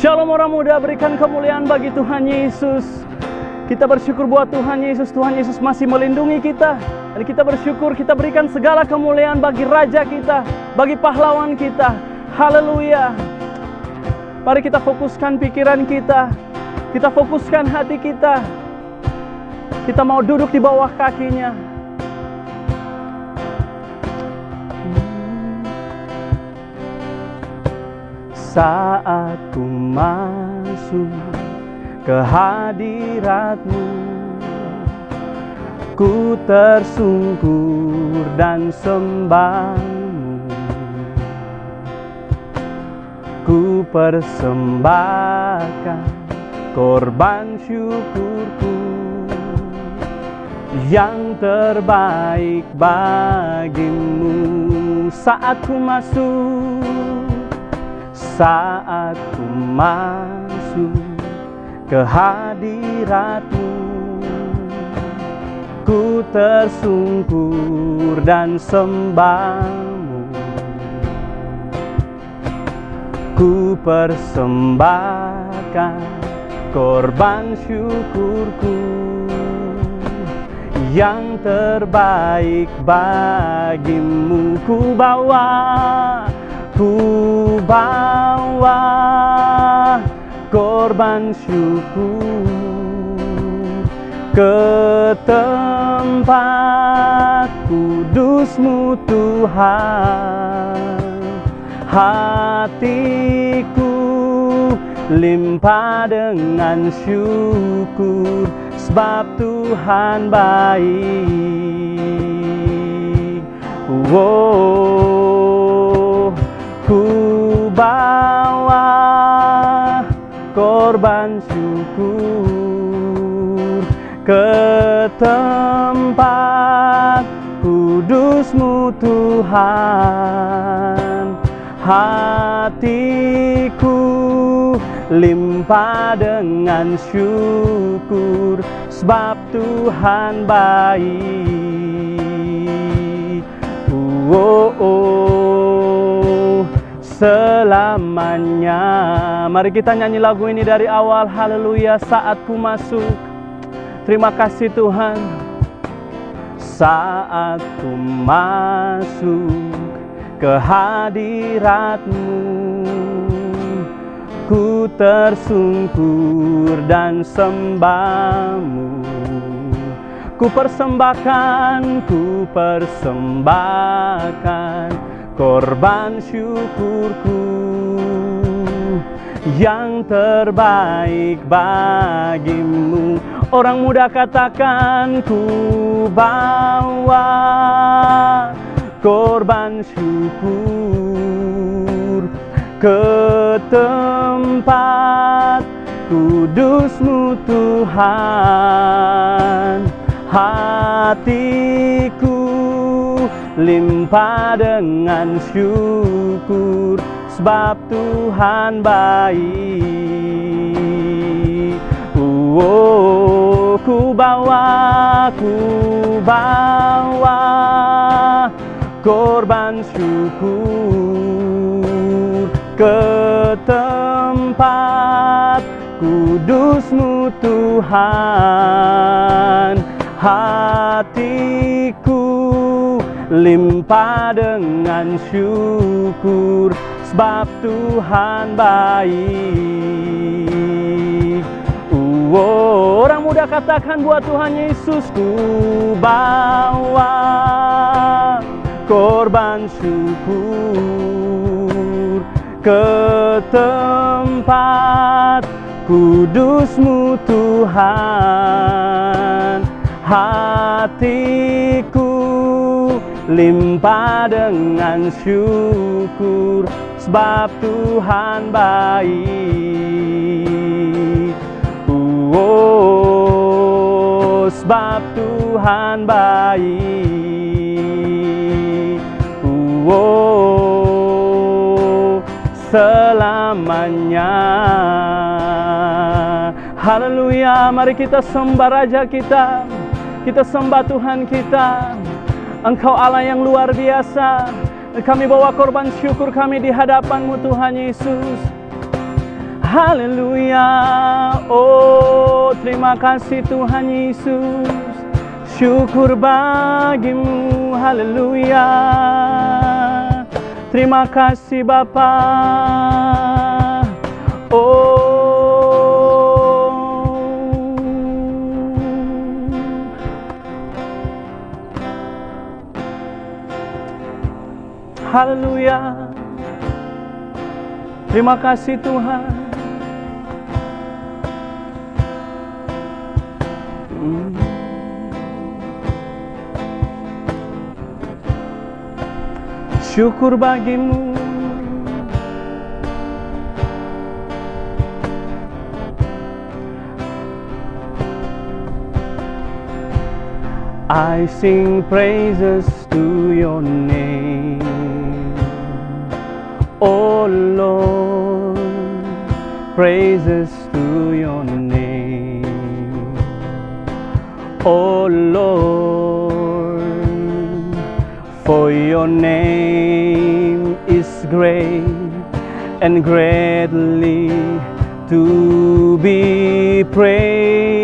Shalom orang muda, berikan kemuliaan bagi Tuhan Yesus. Kita bersyukur buat Tuhan Yesus. Tuhan Yesus masih melindungi kita. Dan kita bersyukur, kita berikan segala kemuliaan bagi Raja kita, bagi pahlawan kita. Haleluya. Mari kita fokuskan pikiran kita. Kita fokuskan hati kita. Kita mau duduk di bawah kakinya. Saat ku masuk ke hadirat-Mu, ku tersungkur dan sembah-Mu. Ku persembahkan korban syukurku yang terbaik bagimu. Saat ku masuk, saat ku masuk ke hadirat-Mu, ku tersungkur dan sembah-Mu. Ku persembahkan korban syukurku yang terbaik bagimu. Ku bawa korban syukur ke tempat kudus-Mu Tuhan. Hatiku limpah dengan syukur, sebab Tuhan baik. Ku bawa korban syukur ke tempat kudus-Mu Tuhan. Hatiku limpah dengan syukur, sebab Tuhan baik. Selamanya. Mari kita nyanyi lagu ini dari awal. Haleluya. Saat ku masuk. Terima kasih Tuhan. Saat ku masuk ke hadirat-Mu, ku tersungkur dan sembah-Mu. Ku persembahkan korban syukurku yang terbaik bagimu. Orang muda katakan, ku bawa korban syukur ke tempat kudus-Mu Tuhan. Hatiku limpah dengan syukur, sebab Tuhan baik. Ku bawa korban syukur ke tempat kudus-Mu Tuhan. Hatiku limpah dengan syukur, sebab Tuhan baik. Orang muda katakan buat Tuhan Yesus, ku bawa korban syukur ke tempat kudus-Mu Tuhan. Hatiku limpah dengan syukur, sebab Tuhan baik. Sebab Tuhan baik. Selamanya. Haleluya. Mari kita sembah Raja kita. Kita sembah Tuhan kita. Engkau Allah yang luar biasa. Kami bawa korban syukur kami di hadapan-Mu Tuhan Yesus. Haleluya. Oh, terima kasih Tuhan Yesus. Syukur bagimu. Haleluya. Terima kasih Bapa. Haleluya. Terima kasih Tuhan. Syukur bagimu. I sing praises to your name, oh Lord, praises to your name, oh Lord, for your name is great and greatly to be praised.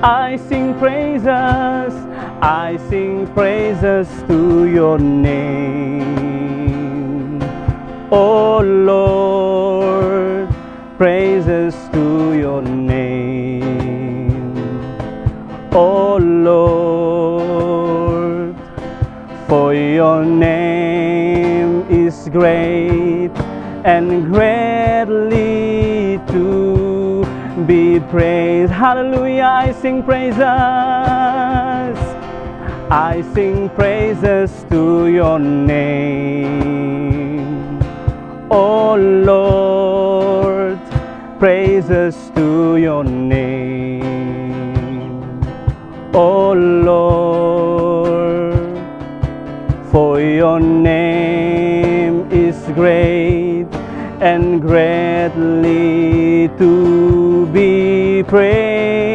I sing praises to your name, oh Lord, praises to your name, oh Lord, for your name is great and greatly to be praised. Hallelujah. I sing praises to your name, oh Lord, praises to your name, oh Lord, for your name is great and greatly to be praised.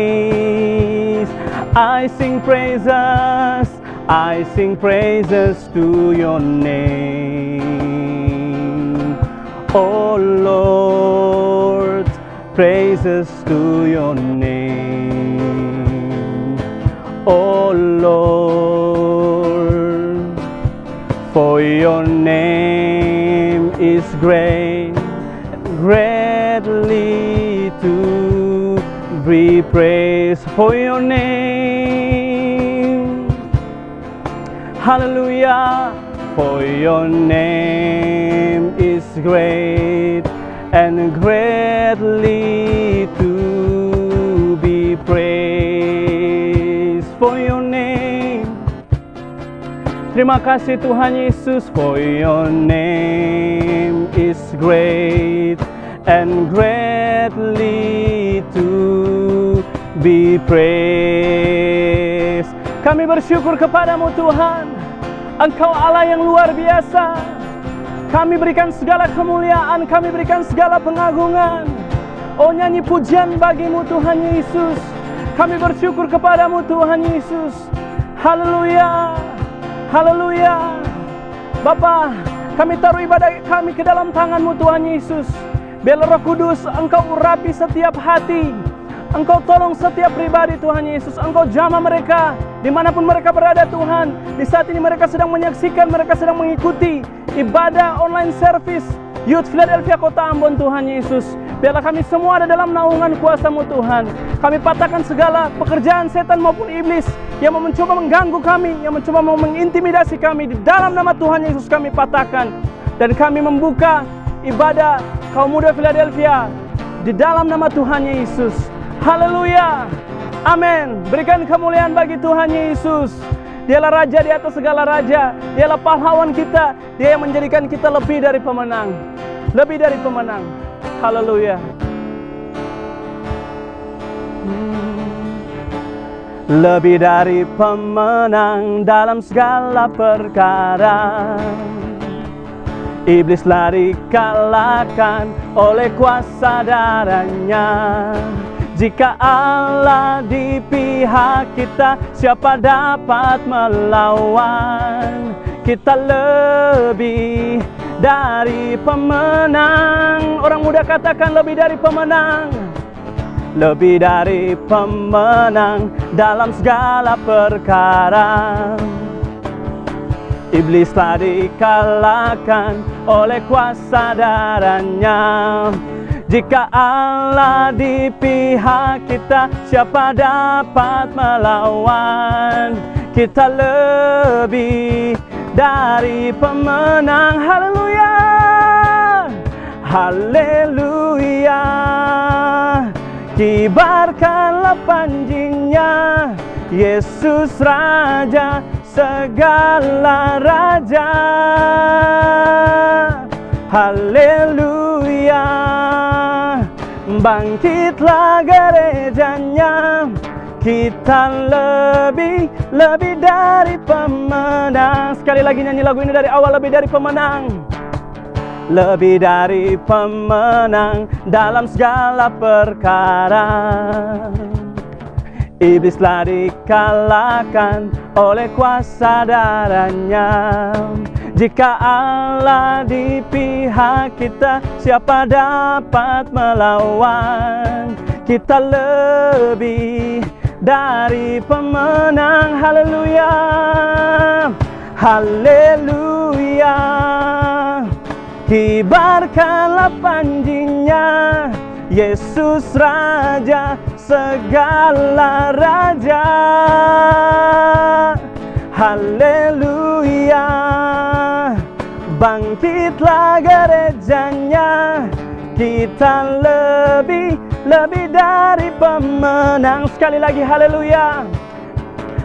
I sing praises to your name, oh Lord, praises to your name, oh Lord, for your name is great, greatly to be praised. For your name, hallelujah, for your name is great and greatly to be praised. For your name, terima kasih Tuhan Yesus. For your name is great and greatly to be praised. Kami bersyukur kepadamu Tuhan. Engkau Allah yang luar biasa. Kami berikan segala kemuliaan, kami berikan segala pengagungan. Oh, nyanyi pujian bagimu Tuhan Yesus. Kami bersyukur kepadamu Tuhan Yesus. Haleluya. Haleluya. Bapa, kami taruh ibadah kami ke dalam tangan-Mu Tuhan Yesus. Biarlah Roh Kudus Engkau urapi setiap hati. Engkau tolong setiap pribadi Tuhan Yesus. Engkau jamah mereka dimanapun mereka berada Tuhan. Di saat ini mereka sedang menyaksikan, mereka sedang mengikuti ibadah online service Youth Philadelphia Kota Ambon Tuhan Yesus. Biarlah kami semua ada dalam naungan kuasa-Mu Tuhan. Kami patahkan segala pekerjaan setan maupun iblis yang mencoba mengganggu kami, yang mencoba mengintimidasi kami. Di dalam nama Tuhan Yesus kami patahkan. Dan kami membuka ibadah kaum muda Philadelphia di dalam nama Tuhan Yesus. Haleluya. Amin. Berikan kemuliaan bagi Tuhan Yesus. Dialah Raja di atas segala raja. Dialah pahlawan kita. Dia yang menjadikan kita lebih dari pemenang. Lebih dari pemenang. Haleluya. Lebih dari pemenang dalam segala perkara. Iblis lari kalahkan oleh kuasa darahnya. Jika Allah di pihak kita, siapa dapat melawan? Kita lebih dari pemenang. Orang muda katakan lebih dari pemenang. Lebih dari pemenang dalam segala perkara. Iblis telah dikalahkan oleh kuasa darahnya. Jika Allah di pihak kita, siapa dapat melawan? Kita lebih dari pemenang. Haleluya, haleluya. Kibarkanlah panjinya, Yesus Raja segala raja. Haleluya. Bangkitlah gerejanya, kita lebih dari pemenang. Sekali lagi nyanyi lagu ini dari awal, lebih dari pemenang. Lebih dari pemenang dalam segala perkara. Iblis telah dikalahkan oleh kuasa darahnya. Jika Allah di pihak kita, siapa dapat melawan? Kita lebih dari pemenang. Haleluya, haleluya. Kibarkanlah panjinya, Yesus Raja segala raja. Haleluya. Bangkitlah gerejanya, kita lebih dari pemenang. Sekali lagi haleluya,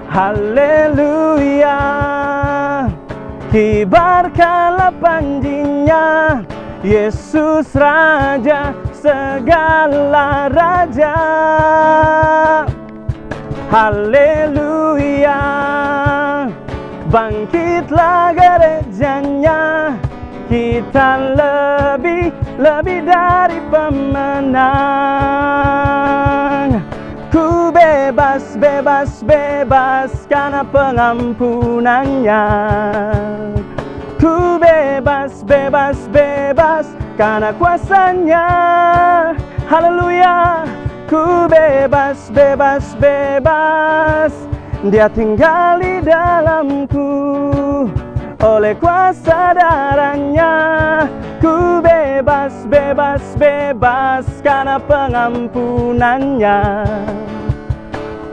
haleluya. Kibarkanlah panjinya, Yesus Raja segala raja. Haleluya. Bangkitlah gerejanya, kita lebih dari pemenang. Ku bebas, bebas, bebas karena pengampunannya. Ku bebas, bebas, bebas karena kuasanya. Haleluya. Ku bebas, bebas, bebas. Dia tinggal di dalamku oleh kuasa darahnya. Ku bebas, bebas, bebas karena pengampunannya.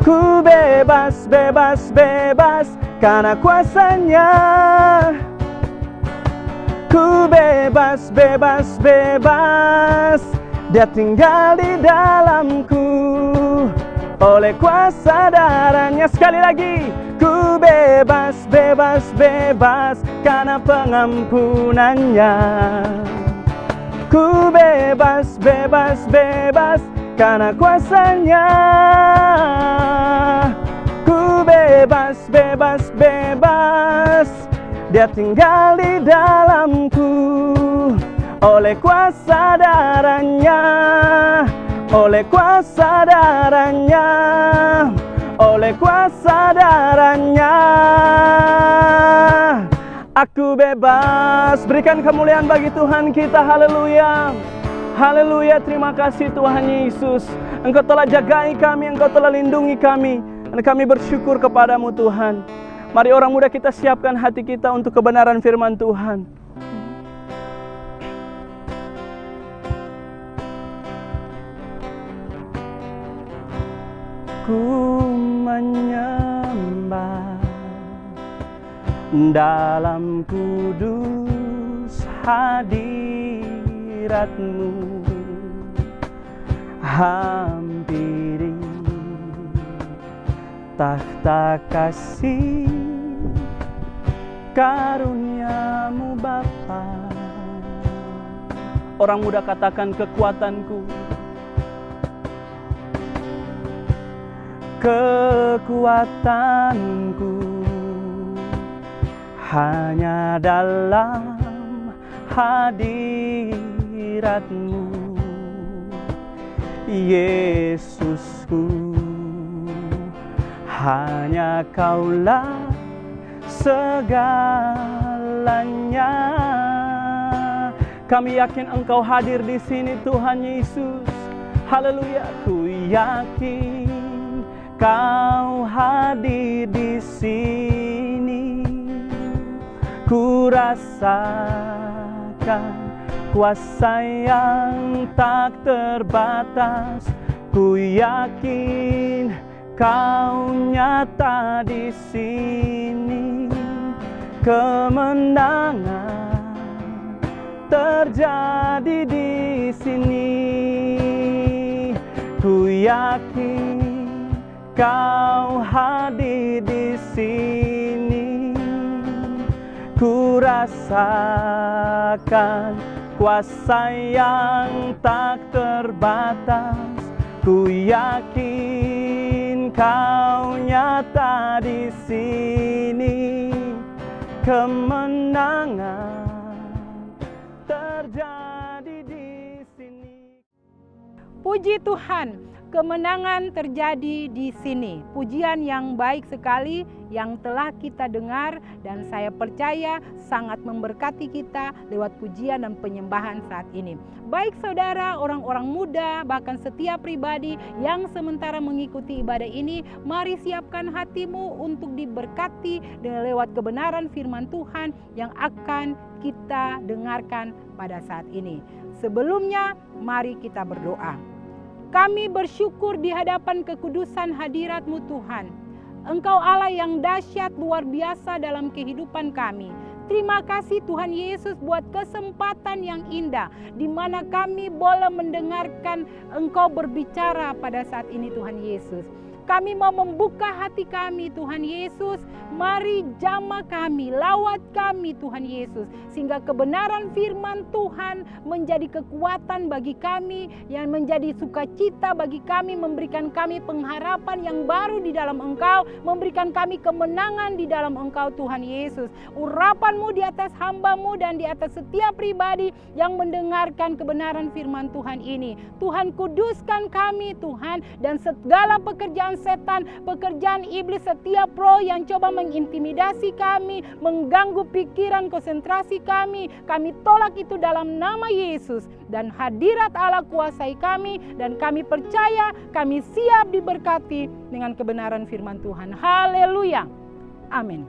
Ku bebas, bebas, bebas karena kuasanya. Ku bebas, bebas, bebas. Dia tinggal di dalamku oleh kuasa darahnya. Sekali lagi, ku bebas, bebas, bebas karena pengampunannya. Ku bebas, bebas, bebas karena kuasanya. Ku bebas, bebas, bebas. Dia tinggal di dalamku oleh kuasa darahnya. Oleh kuasa darahnya, oleh kuasa darahnya, aku bebas. Berikan kemuliaan bagi Tuhan kita. Haleluya, haleluya. Terima kasih Tuhan Yesus, Engkau telah jagai kami, Engkau telah lindungi kami, dan kami bersyukur kepadamu Tuhan. Mari orang muda, kita siapkan hati kita untuk kebenaran firman Tuhan. Ku menyembah dalam kudus hadirat-Mu, hampiri takhta kasih karunia-Mu Bapa. Orang muda katakan, kekuatanku, kekuatanku hanya dalam hadirat-Mu, Yesusku. Hanya Kaulah segalanya. Kami yakin Engkau hadir di sini Tuhan Yesus. Haleluya. Ku yakin Kau hadir di sini. Ku rasakan kuasa yang tak terbatas. Ku yakin Kau nyata di sini. Kemenangan terjadi di sini. Ku yakin Kau hadir di sini. Ku rasakan kuasa yang tak terbatas. Ku yakin Kau nyata di sini. Kemenangan terjadi di sini. Puji Tuhan, kemenangan terjadi di sini. Pujian yang baik sekali yang telah kita dengar dan saya percaya sangat memberkati kita lewat pujian dan penyembahan saat ini. Baik saudara, orang-orang muda, bahkan setiap pribadi yang sementara mengikuti ibadah ini, mari siapkan hatimu untuk diberkati dengan lewat kebenaran firman Tuhan yang akan kita dengarkan pada saat ini. Sebelumnya, mari kita berdoa. Kami bersyukur di hadapan kekudusan hadirat-Mu Tuhan. Engkau Allah yang dahsyat luar biasa dalam kehidupan kami. Terima kasih Tuhan Yesus buat kesempatan yang indah di mana kami boleh mendengarkan Engkau berbicara pada saat ini Tuhan Yesus. Kami mau membuka hati kami Tuhan Yesus. Mari jamah kami, lawat kami Tuhan Yesus. Sehingga kebenaran firman Tuhan menjadi kekuatan bagi kami. Yang menjadi sukacita bagi kami. Memberikan kami pengharapan yang baru di dalam Engkau. Memberikan kami kemenangan di dalam Engkau Tuhan Yesus. Urapan-Mu di atas hamba-Mu dan di atas setiap pribadi yang mendengarkan kebenaran firman Tuhan ini. Tuhan kuduskan kami Tuhan. Dan segala pekerjaan setan, pekerjaan iblis, setiap roh yang coba mengintimidasi kami, mengganggu pikiran, konsentrasi kami tolak itu dalam nama Yesus. Dan hadirat Allah kuasai kami dan kami percaya kami siap diberkati dengan kebenaran firman Tuhan. Haleluya. Amin.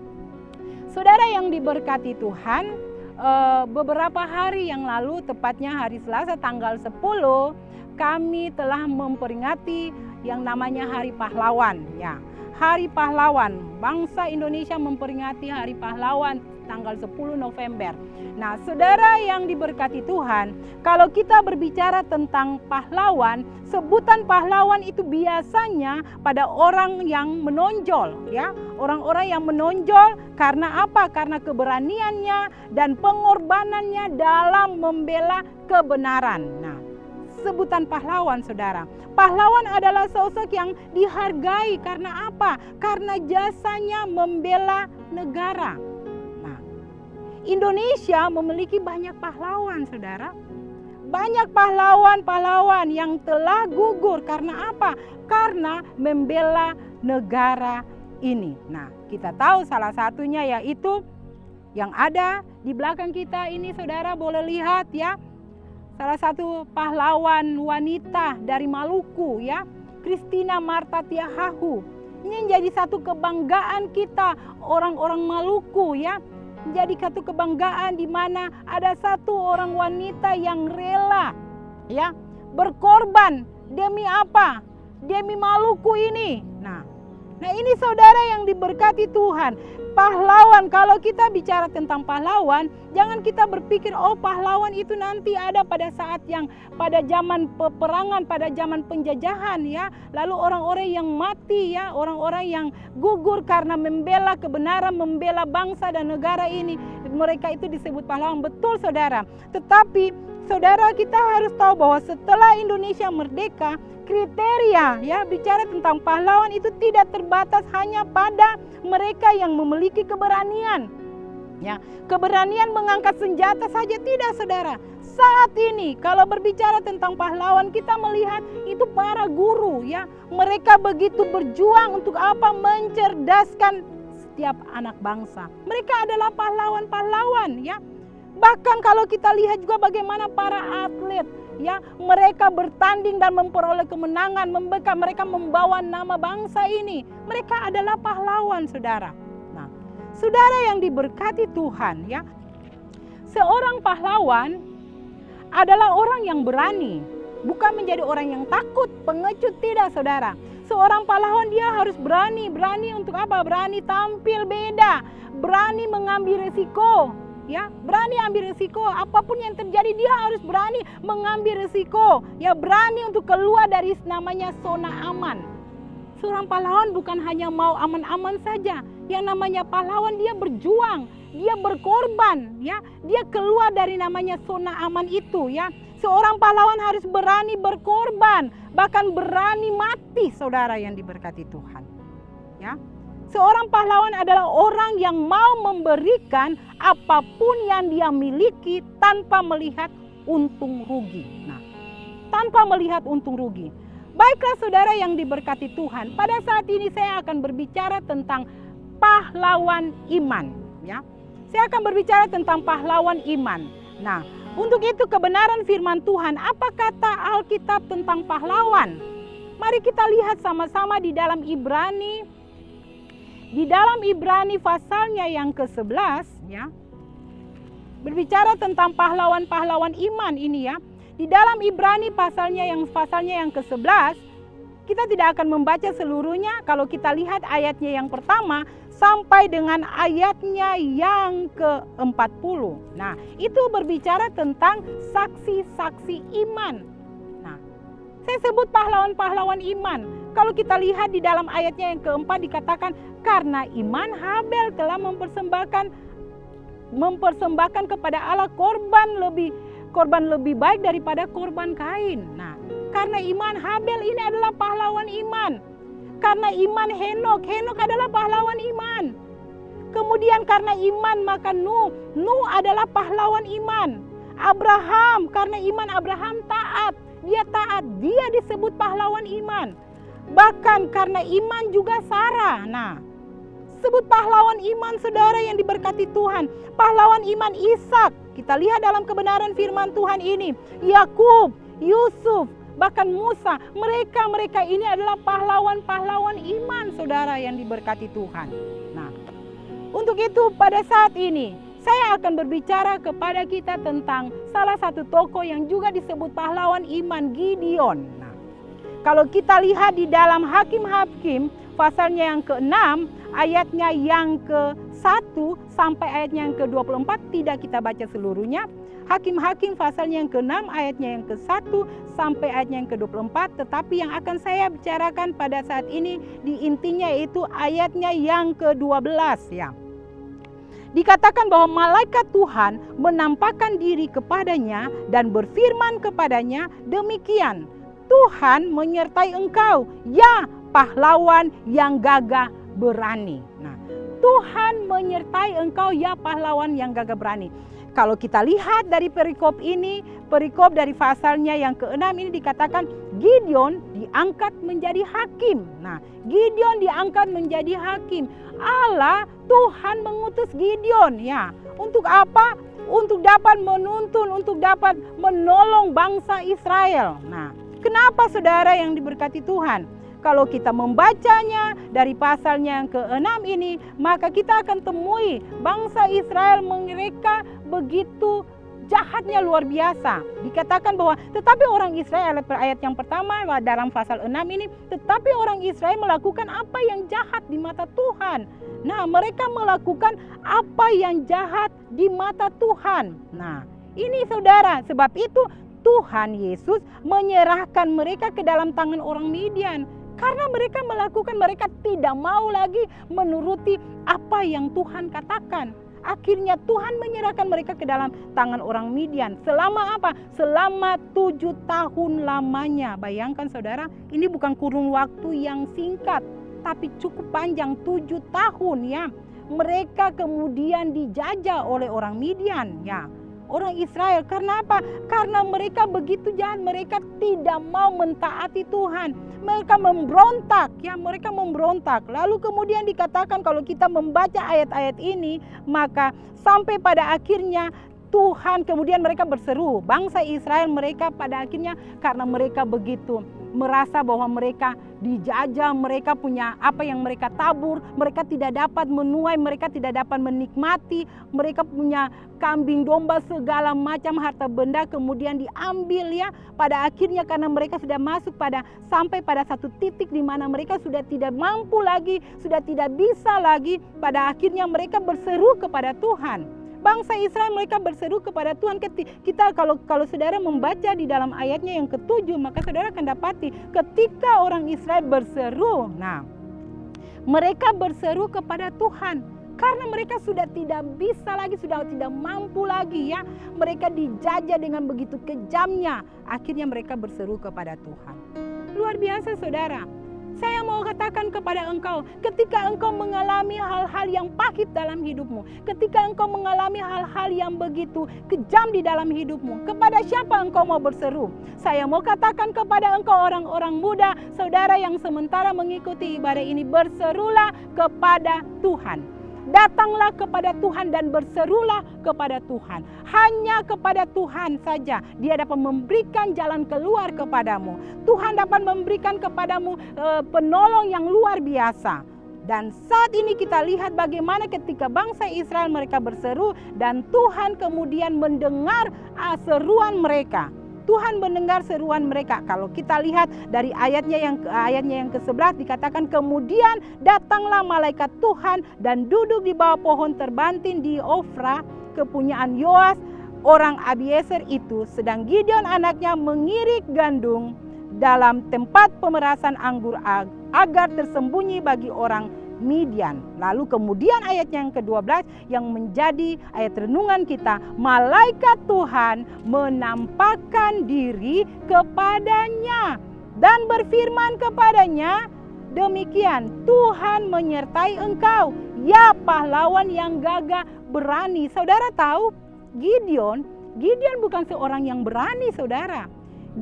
Saudara yang diberkati Tuhan, beberapa hari yang lalu, tepatnya hari Selasa tanggal 10, kami telah memperingati yang namanya Hari Pahlawan. Ya, Hari Pahlawan. Bangsa Indonesia memperingati Hari Pahlawan tanggal 10 November. Nah, saudara yang diberkati Tuhan, kalau kita berbicara tentang pahlawan, sebutan pahlawan itu biasanya pada orang yang menonjol, ya. Orang-orang yang menonjol karena apa? Karena keberaniannya dan pengorbanannya dalam membela kebenaran. Nah, sebutan pahlawan saudara. Pahlawan adalah sosok yang dihargai karena apa? Karena jasanya membela negara. Nah, Indonesia memiliki banyak pahlawan saudara. Banyak pahlawan-pahlawan yang telah gugur karena apa? Karena membela negara ini. Nah, kita tahu salah satunya yaitu yang ada di belakang kita ini saudara boleh lihat ya. Salah satu pahlawan wanita dari Maluku ya, Christina Marta Tiahahu. Ini menjadi satu kebanggaan kita orang-orang Maluku ya. Menjadi satu kebanggaan di mana ada satu orang wanita yang rela ya berkorban demi apa? Demi Maluku ini. Nah ini saudara yang diberkati Tuhan. Pahlawan, kalau kita bicara tentang pahlawan, jangan kita berpikir oh pahlawan itu nanti ada pada saat yang pada zaman peperangan, pada zaman penjajahan ya. Lalu orang-orang yang mati ya, orang-orang yang gugur karena membela kebenaran, membela bangsa dan negara ini, mereka itu disebut pahlawan. Betul saudara. Tetapi saudara kita harus tahu bahwa setelah Indonesia merdeka, kriteria ya bicara tentang pahlawan itu tidak terbatas hanya pada mereka yang memiliki keberanian. Ya, keberanian mengangkat senjata saja tidak saudara. Saat ini kalau berbicara tentang pahlawan kita melihat itu para guru ya. Mereka begitu berjuang untuk apa? Mencerdaskan setiap anak bangsa. Mereka adalah pahlawan-pahlawan ya. Bahkan kalau kita lihat juga bagaimana para atlet, ya, mereka bertanding dan memperoleh kemenangan, mereka membawa nama bangsa ini. Mereka adalah pahlawan, saudara. Nah, saudara yang diberkati Tuhan, ya, seorang pahlawan adalah orang yang berani, bukan menjadi orang yang takut, pengecut, tidak, saudara. Seorang pahlawan dia harus berani untuk apa? Berani tampil beda, berani mengambil resiko. Ya, berani ambil risiko, apapun yang terjadi dia harus berani mengambil risiko, ya, berani untuk keluar dari namanya zona aman. Seorang pahlawan bukan hanya mau aman-aman saja, yang namanya pahlawan dia berjuang, dia berkorban, ya, dia keluar dari namanya zona aman itu, ya. Seorang pahlawan harus berani berkorban, bahkan berani mati, saudara yang diberkati Tuhan, ya. Seorang pahlawan adalah orang yang mau memberikan apapun yang dia miliki tanpa melihat untung rugi. Nah, tanpa melihat untung rugi. Baiklah saudara yang diberkati Tuhan, pada saat ini saya akan berbicara tentang pahlawan iman. Ya, saya akan berbicara tentang pahlawan iman. Nah, untuk itu kebenaran firman Tuhan, apa kata Alkitab tentang pahlawan? Mari kita lihat sama-sama di dalam Ibrani. Di dalam Ibrani pasalnya yang ke-11, ya, berbicara tentang pahlawan-pahlawan iman ini, ya. Di dalam Ibrani pasalnya yang ke-11, kita tidak akan membaca seluruhnya. Kalau kita lihat ayatnya yang pertama sampai dengan ayatnya yang ke-40. Nah, itu berbicara tentang saksi-saksi iman. Nah, saya sebut pahlawan-pahlawan iman. Kalau kita lihat di dalam ayatnya yang keempat dikatakan, karena iman Habel telah mempersembahkan kepada Allah korban lebih baik daripada korban Kain. Nah, karena iman Habel ini adalah pahlawan iman. Karena iman Henok adalah pahlawan iman. Kemudian karena iman maka Nuh adalah pahlawan iman. Abraham, karena iman Abraham taat, dia disebut pahlawan iman. Bahkan karena iman juga Sarah. Nah, sebut pahlawan iman saudara yang diberkati Tuhan. Pahlawan iman Ishak. Kita lihat dalam kebenaran firman Tuhan ini. Yakub, Yusuf, bahkan Musa. Mereka ini adalah pahlawan-pahlawan iman saudara yang diberkati Tuhan. Nah, untuk itu pada saat ini saya akan berbicara kepada kita tentang salah satu tokoh yang juga disebut pahlawan iman, Gideon. Nah, kalau kita lihat di dalam Hakim-Hakim pasalnya yang ke-6, ayatnya yang ke-1 sampai ayatnya yang ke-24, tidak kita baca seluruhnya. Hakim-Hakim pasalnya yang ke-6, ayatnya yang ke-1 sampai ayatnya yang ke-24. Tetapi yang akan saya bicarakan pada saat ini di intinya yaitu ayatnya yang ke-12, ya. Dikatakan bahwa malaikat Tuhan menampakkan diri kepadanya dan berfirman kepadanya, demikian, Tuhan menyertai engkau, ya pahlawan yang gagah berani. Nah, Tuhan menyertai engkau, ya pahlawan yang gagah berani. Kalau kita lihat dari perikop ini, perikop dari pasalnya yang ke-6 ini dikatakan Gideon diangkat menjadi hakim. Nah, Gideon diangkat menjadi hakim. Allah, Tuhan mengutus Gideon, ya. Untuk apa? Untuk dapat menuntun, untuk dapat menolong bangsa Israel. Nah, kenapa saudara yang diberkati Tuhan? Kalau kita membacanya dari pasalnya yang ke-6 ini, maka kita akan temui bangsa Israel mereka begitu jahatnya luar biasa. Dikatakan bahwa tetapi orang Israel, ayat yang pertama dalam pasal 6 ini, tetapi orang Israel melakukan apa yang jahat di mata Tuhan. Nah, mereka melakukan apa yang jahat di mata Tuhan. Nah, ini saudara, sebab itu Tuhan Yesus menyerahkan mereka ke dalam tangan orang Midian. Karena mereka tidak mau lagi menuruti apa yang Tuhan katakan. Akhirnya Tuhan menyerahkan mereka ke dalam tangan orang Midian. Selama apa? Selama 7 tahun lamanya. Bayangkan saudara, ini bukan kurun waktu yang singkat, tapi cukup panjang, 7 tahun, ya. Mereka kemudian dijajah oleh orang Midian, ya. Orang Israel, karena apa? Karena mereka begitu jahat, mereka tidak mau mentaati Tuhan. Mereka memberontak, ya, mereka memberontak. Lalu kemudian dikatakan kalau kita membaca ayat-ayat ini, maka sampai pada akhirnya Tuhan kemudian mereka berseru, bangsa Israel mereka pada akhirnya karena mereka begitu merasa bahwa mereka dijajah, mereka punya apa yang mereka tabur, mereka tidak dapat menuai, mereka tidak dapat menikmati, mereka punya kambing domba segala macam harta benda kemudian diambil ya. Pada akhirnya karena mereka sudah masuk sampai pada satu titik di mana mereka sudah tidak mampu lagi, sudah tidak bisa lagi, pada akhirnya mereka berseru kepada Tuhan. Bangsa Israel mereka berseru kepada Tuhan. Kita kalau saudara membaca di dalam ayatnya yang ke-7, maka saudara akan dapati ketika orang Israel berseru, nah mereka berseru kepada Tuhan karena mereka sudah tidak bisa lagi, sudah tidak mampu lagi ya. Mereka dijajah dengan begitu kejamnya. Akhirnya mereka berseru kepada Tuhan. Luar biasa saudara. Saya mau katakan kepada engkau, ketika engkau mengalami hal-hal yang pahit dalam hidupmu, ketika engkau mengalami hal-hal yang begitu kejam di dalam hidupmu, kepada siapa engkau mau berseru? Saya mau katakan kepada engkau orang-orang muda, saudara yang sementara mengikuti ibadah ini, berserulah kepada Tuhan. Datanglah kepada Tuhan dan berserulah kepada Tuhan. Hanya kepada Tuhan saja Dia dapat memberikan jalan keluar kepadamu. Tuhan dapat memberikan kepadamu penolong yang luar biasa. Dan saat ini kita lihat bagaimana ketika bangsa Israel mereka berseru dan Tuhan kemudian mendengar seruan mereka. Tuhan mendengar seruan mereka. Kalau kita lihat dari ayatnya yang ke-11 dikatakan kemudian datanglah malaikat Tuhan dan duduk di bawah pohon terbantin di Ofra kepunyaan Yoas orang Abiezer itu, sedang Gideon anaknya mengirik gandum dalam tempat pemerasan anggur agar tersembunyi bagi orang Midian. Lalu kemudian ayatnya yang ke-12 yang menjadi ayat renungan kita, malaikat Tuhan menampakkan diri kepadanya dan berfirman kepadanya, demikian Tuhan menyertai engkau, ya pahlawan yang gagah berani. Saudara tahu Gideon bukan seorang yang berani saudara.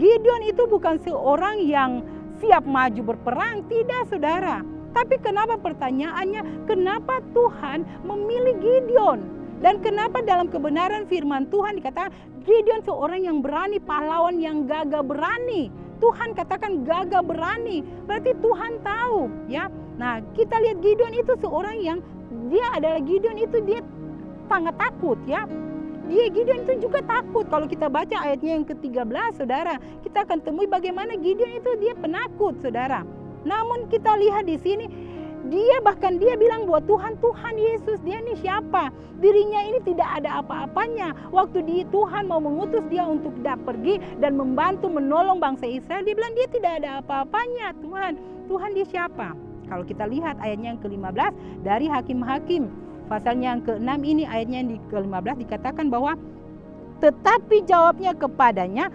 Gideon itu bukan seorang yang siap maju berperang, tidak saudara. Tapi kenapa pertanyaannya, kenapa Tuhan memilih Gideon? Dan kenapa dalam kebenaran firman Tuhan dikatakan Gideon seorang yang berani, pahlawan yang gagah berani. Tuhan katakan gagah berani, berarti Tuhan tahu ya. Nah kita lihat Gideon itu seorang yang dia sangat takut ya. Gideon itu juga takut. Kalau kita baca ayatnya yang ke-13 saudara, kita akan temui bagaimana Gideon itu dia penakut saudara. Namun kita lihat di sini dia bilang bahwa Tuhan Yesus dia ini siapa? Dirinya ini tidak ada apa-apanya. Waktu Tuhan mau mengutus dia untuk pergi dan membantu menolong bangsa Israel, dia bilang dia tidak ada apa-apanya. Tuhan dia siapa? Kalau kita lihat ayatnya yang ke-15 dari Hakim-Hakim pasalnya yang ke-6 ini ayatnya yang ke-15 dikatakan bahwa tetapi jawabnya kepadanya,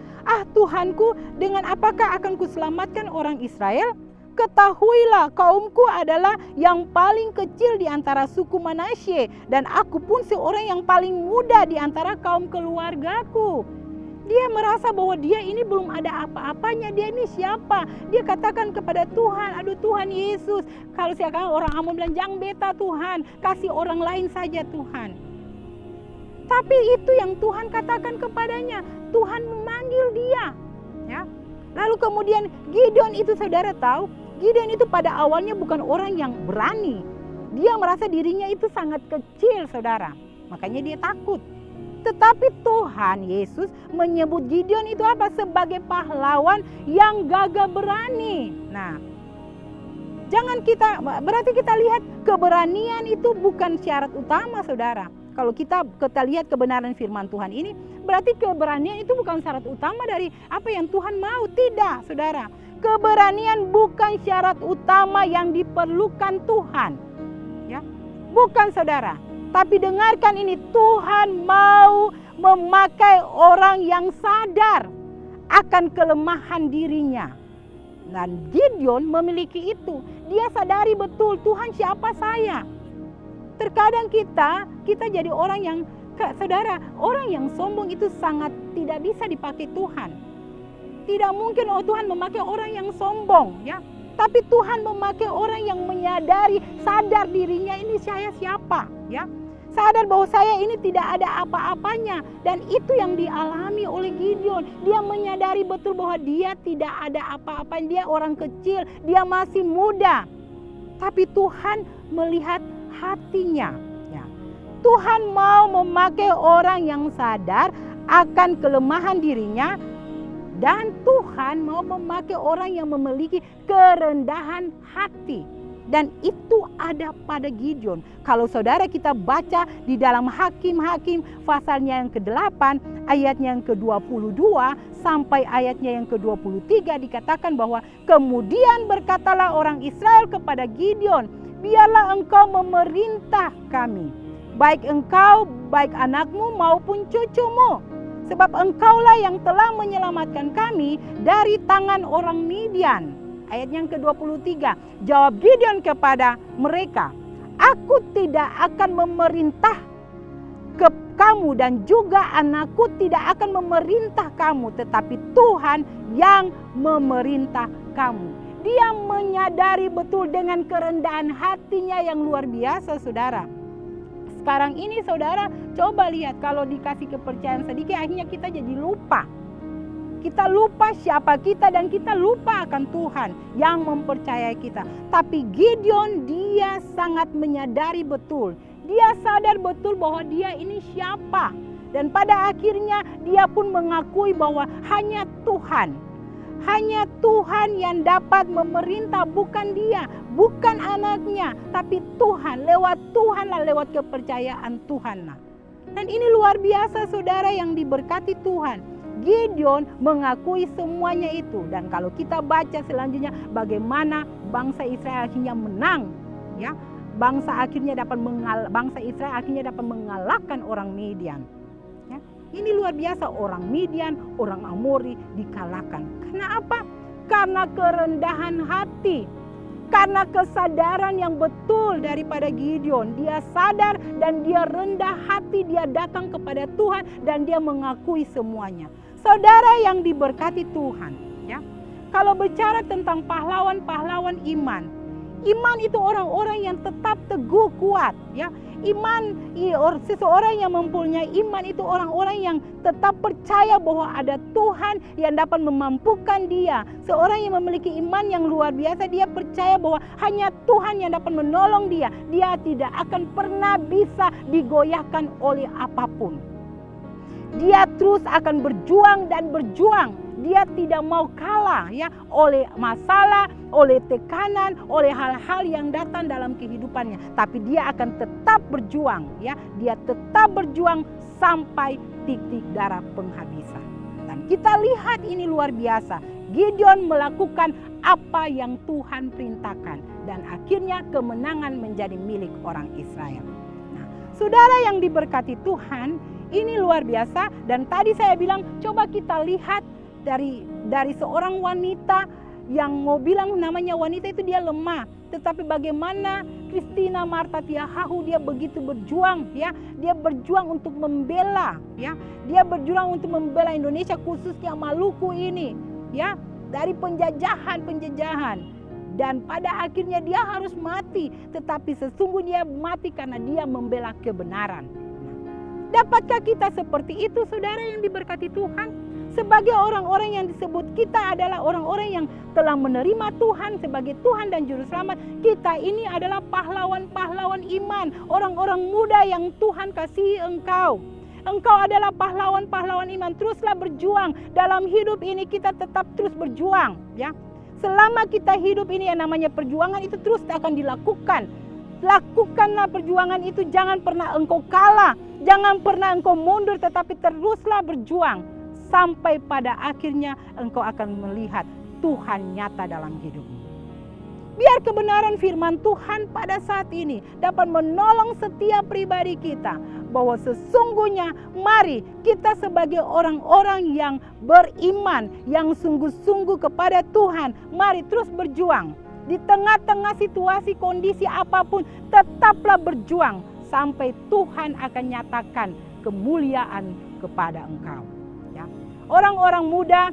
Tuhanku, dengan apakah akan kuselamatkan orang Israel? Ketahuilah kaumku adalah yang paling kecil di antara suku Manasye, dan aku pun seorang yang paling muda di antara kaum keluargaku. Dia merasa bahwa dia ini belum ada apa-apanya, dia ini siapa? Dia katakan kepada Tuhan, aduh Tuhan Yesus, kalau sekarang orang Amon bilang jangan beta Tuhan, kasih orang lain saja Tuhan. Tapi itu yang Tuhan katakan kepadanya, Tuhan memanggil dia. Ya. Lalu kemudian Gideon itu saudara tahu, Gideon itu pada awalnya bukan orang yang berani. Dia merasa dirinya itu sangat kecil saudara. Makanya dia takut. Tetapi Tuhan Yesus menyebut Gideon itu apa? Sebagai pahlawan yang gagah berani. Nah, berarti kita lihat keberanian itu bukan syarat utama saudara. Kalau kita lihat kebenaran firman Tuhan ini, berarti keberanian itu bukan syarat utama dari apa yang Tuhan mau. Tidak saudara. Keberanian bukan syarat utama yang diperlukan Tuhan. Ya, bukan saudara. Tapi dengarkan ini, Tuhan mau memakai orang yang sadar akan kelemahan dirinya. Dan Gideon memiliki itu. Dia sadari betul Tuhan siapa saya. Terkadang kita jadi orang yang, saudara, orang yang sombong itu sangat tidak bisa dipakai Tuhan. Tidak mungkin Tuhan memakai orang yang sombong ya. Tapi Tuhan memakai orang yang menyadari, sadar dirinya ini saya siapa ya. sadar bahwa saya ini tidak ada apa-apanya. Dan itu yang dialami oleh Gideon. Dia menyadari betul bahwa dia tidak ada apa-apa. Dia orang kecil, dia masih muda. Tapi Tuhan melihat hatinya. Ya. Tuhan mau memakai orang yang sadar akan kelemahan dirinya. Dan Tuhan mau memakai orang yang memiliki kerendahan hati. Dan itu ada pada Gideon. Kalau saudara kita baca di dalam Hakim-Hakim pasalnya yang ke-8, ayatnya yang ke-22 sampai ayatnya yang ke-23 dikatakan bahwa kemudian berkatalah orang Israel kepada Gideon, biarlah engkau memerintah kami, baik engkau, baik anakmu maupun cucumu. Sebab engkaulah yang telah menyelamatkan kami dari tangan orang Midian. Ayat yang ke-23, jawab Gideon kepada mereka, aku tidak akan memerintah kamu dan juga anakku tidak akan memerintah kamu, tetapi Tuhan yang memerintah kamu. Dia menyadari betul dengan kerendahan hatinya yang luar biasa, saudara. Sekarang ini saudara coba lihat, kalau dikasih kepercayaan sedikit akhirnya kita jadi lupa. Kita lupa siapa kita dan kita lupa akan Tuhan yang mempercayai kita. Tapi Gideon dia sangat menyadari betul. Dia sadar betul bahwa dia ini siapa. Dan pada akhirnya dia pun mengakui bahwa hanya Tuhan. Hanya Tuhan yang dapat memerintah, bukan dia, bukan anaknya. Tapi Tuhan, lewat Tuhanlah, lewat kepercayaan Tuhanlah. Dan ini luar biasa saudara yang diberkati Tuhan. Gideon mengakui semuanya itu. Dan kalau kita baca selanjutnya bagaimana bangsa Israel akhirnya menang, ya, bangsa Israel akhirnya dapat mengalahkan orang Midian. Ya, ini luar biasa, orang Midian, orang Amori dikalahkan. Karena apa? Karena kerendahan hati. Karena kesadaran yang betul daripada Gideon. Dia sadar dan dia rendah hati, dia datang kepada Tuhan dan dia mengakui semuanya. Saudara yang diberkati Tuhan, ya. Kalau bicara tentang pahlawan-pahlawan iman, iman itu orang-orang yang tetap teguh kuat, ya. Seseorang yang mempunyai iman itu orang-orang yang tetap percaya bahwa ada Tuhan yang dapat memampukan dia. Seorang yang memiliki iman yang luar biasa, dia percaya bahwa hanya Tuhan yang dapat menolong dia. Dia tidak akan pernah bisa digoyahkan oleh apapun. Dia terus akan berjuang dan berjuang. Dia tidak mau kalah, ya, oleh masalah, oleh tekanan, oleh hal-hal yang datang dalam kehidupannya. Tapi dia akan tetap berjuang, ya. Dia tetap berjuang sampai titik darah penghabisan. Dan kita lihat ini luar biasa. Gideon melakukan apa yang Tuhan perintahkan dan akhirnya kemenangan menjadi milik orang Israel. Nah, saudara yang diberkati Tuhan, ini luar biasa. Dan tadi saya bilang coba kita lihat dari seorang wanita yang mau bilang namanya wanita itu dia lemah, tetapi bagaimana Christina Marta Tiahahu dia begitu berjuang, ya. Dia berjuang untuk membela, ya. Dia berjuang untuk membela Indonesia, khususnya Maluku ini, ya, dari penjajahan. Dan pada akhirnya dia harus mati, tetapi sesungguhnya dia mati karena dia membela kebenaran. Dapatkah kita seperti itu, saudara yang diberkati Tuhan? Sebagai orang-orang yang disebut kita adalah orang-orang yang telah menerima Tuhan sebagai Tuhan dan Juru Selamat. Kita ini adalah pahlawan-pahlawan iman. Orang-orang muda yang Tuhan kasihi engkau. Engkau adalah pahlawan-pahlawan iman. Teruslah berjuang. Dalam hidup ini kita tetap terus berjuang, ya. Selama kita hidup ini yang namanya perjuangan itu terus akan dilakukan. Lakukanlah perjuangan itu, jangan pernah engkau kalah. Jangan pernah engkau mundur, tetapi teruslah berjuang. Sampai pada akhirnya engkau akan melihat Tuhan nyata dalam hidupmu. Biar kebenaran firman Tuhan pada saat ini dapat menolong setiap pribadi kita. Bahwa sesungguhnya mari kita sebagai orang-orang yang beriman, yang sungguh-sungguh kepada Tuhan, mari terus berjuang. Di tengah-tengah situasi kondisi apapun tetaplah berjuang. Sampai Tuhan akan nyatakan kemuliaan kepada engkau. Orang-orang muda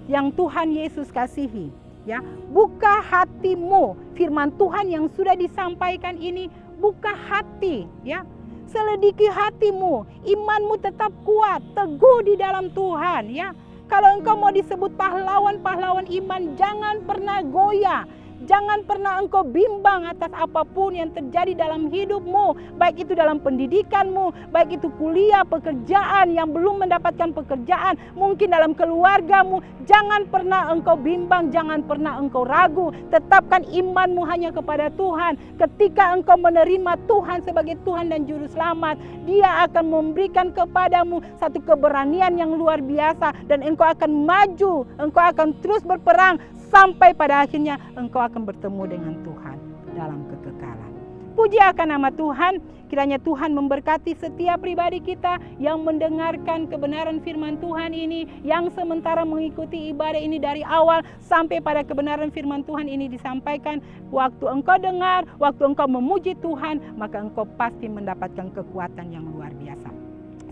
yang Tuhan Yesus kasihi, ya, buka hatimu. Firman Tuhan yang sudah disampaikan ini, buka hati, ya. selidiki hatimu, imanmu tetap kuat, teguh di dalam Tuhan ya. Kalau engkau mau disebut pahlawan-pahlawan iman, jangan pernah goyah. Jangan pernah engkau bimbang atas apapun yang terjadi dalam hidupmu. Baik itu dalam pendidikanmu, baik itu kuliah, pekerjaan, yang belum mendapatkan pekerjaan, mungkin dalam keluargamu. Jangan pernah engkau bimbang, jangan pernah engkau ragu. Tetapkan imanmu hanya kepada Tuhan. Ketika engkau menerima Tuhan sebagai Tuhan dan Juru Selamat, Dia akan memberikan kepadamu satu keberanian yang luar biasa. Dan engkau akan maju, engkau akan terus berperang, sampai pada akhirnya engkau akan bertemu dengan Tuhan dalam kekekalan. Puji akan nama Tuhan. Kiranya Tuhan memberkati setiap pribadi kita yang mendengarkan kebenaran firman Tuhan ini, yang sementara mengikuti ibadah ini dari awal sampai pada kebenaran firman Tuhan ini disampaikan. Waktu engkau dengar, waktu engkau memuji Tuhan, maka engkau pasti mendapatkan kekuatan yang luar biasa.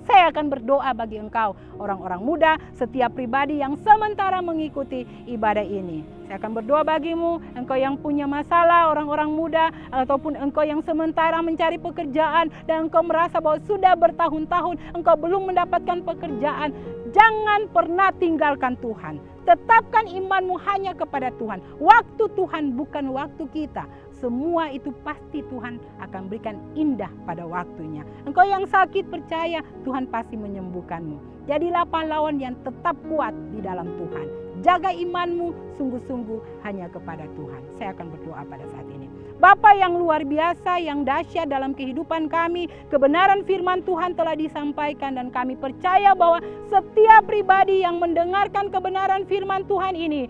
Saya akan berdoa bagi engkau, orang-orang muda, setiap pribadi yang sementara mengikuti ibadah ini. Saya akan berdoa bagimu, engkau yang punya masalah, orang-orang muda, ataupun engkau yang sementara mencari pekerjaan, dan engkau merasa bahwa sudah bertahun-tahun engkau belum mendapatkan pekerjaan. Jangan pernah tinggalkan Tuhan. Tetapkan imanmu hanya kepada Tuhan. Waktu Tuhan bukan waktu kita. Semua itu pasti Tuhan akan berikan indah pada waktunya. Engkau yang sakit percaya Tuhan pasti menyembuhkanmu. Jadilah pahlawan yang tetap kuat di dalam Tuhan. Jaga imanmu sungguh-sungguh hanya kepada Tuhan. Saya akan berdoa pada saat ini. Bapa yang luar biasa, yang dahsyat dalam kehidupan kami, kebenaran firman Tuhan telah disampaikan dan kami percaya bahwa setiap pribadi yang mendengarkan kebenaran firman Tuhan ini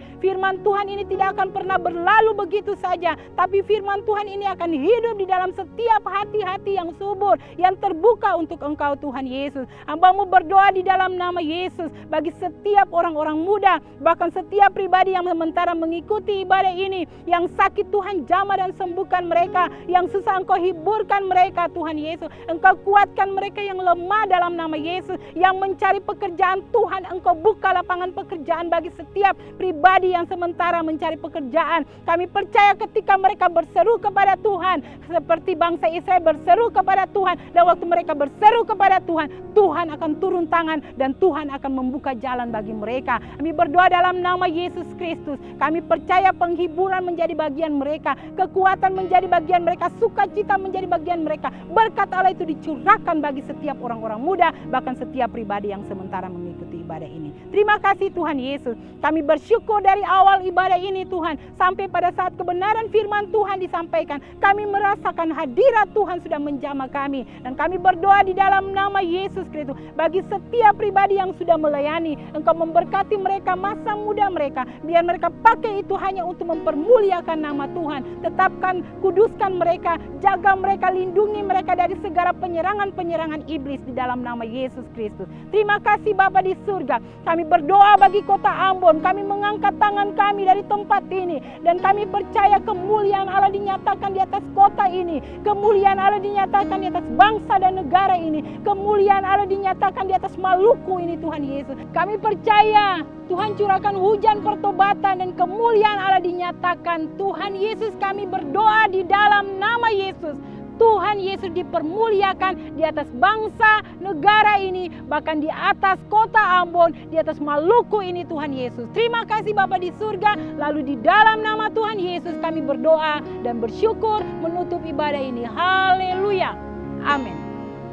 tidak akan pernah berlalu begitu saja, tapi firman Tuhan ini akan hidup di dalam setiap hati-hati yang subur, yang terbuka untuk Engkau Tuhan Yesus. Hamba-Mu berdoa di dalam nama Yesus bagi setiap orang-orang muda, bahkan setiap pribadi yang sementara mengikuti ibadah ini, yang sakit Tuhan jamah dan sembuhkan mereka, yang susah Engkau hiburkan mereka Tuhan Yesus. Engkau kuatkan mereka yang lemah dalam nama Yesus, yang mencari pekerjaan Tuhan, Engkau buka lapangan pekerjaan bagi setiap pribadi yang sementara mencari pekerjaan. Kami percaya ketika mereka berseru kepada Tuhan, seperti bangsa Israel berseru kepada Tuhan, dan waktu mereka berseru kepada Tuhan, Tuhan akan turun tangan dan Tuhan akan membuka jalan bagi mereka. Kami berdoa dalam nama Yesus Kristus. Kami percaya penghiburan menjadi bagian mereka, kekuatan menjadi bagian mereka, sukacita menjadi bagian mereka. Berkat Allah itu dicurahkan bagi setiap orang-orang muda, bahkan setiap pribadi yang sementara mengikuti ibadah ini. Terima kasih Tuhan Yesus. Kami bersyukur dari awal ibadah ini Tuhan, sampai pada saat kebenaran firman Tuhan disampaikan, kami merasakan hadirat Tuhan sudah menjamah kami. Dan kami berdoa di dalam nama Yesus Kristus, bagi setiap pribadi yang sudah melayani, Engkau memberkati mereka, masa muda mereka, biar mereka pakai itu hanya untuk mempermuliakan nama Tuhan. Tetapkan, kuduskan mereka, jaga mereka, lindungi mereka dari segala penyerangan-penyerangan iblis di dalam nama Yesus Kristus. Terima kasih Bapa di surga. Kami berdoa bagi kota Ambon. Kami mengangkat tangan kami dari tempat ini, dan kami percaya kemuliaan Allah dinyatakan di atas kota ini. Kemuliaan Allah dinyatakan di atas bangsa dan negara ini. Kemuliaan Allah dinyatakan di atas Maluku ini Tuhan Yesus. Kami percaya Tuhan curahkan hujan pertobatan dan kemuliaan Allah dinyatakan. Tuhan Yesus, kami berdoa di dalam nama Yesus. Tuhan Yesus dipermuliakan di atas bangsa, negara ini, bahkan di atas kota Ambon, di atas Maluku ini Tuhan Yesus. Terima kasih Bapa di surga. Lalu di dalam nama Tuhan Yesus kami berdoa dan bersyukur menutup ibadah ini. Haleluya. Amin.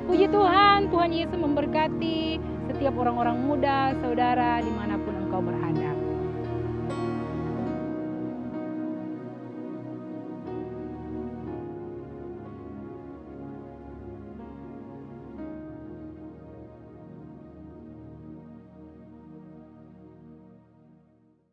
Puji Tuhan, Tuhan Yesus memberkati setiap orang-orang muda, saudara, dimanapun engkau berada.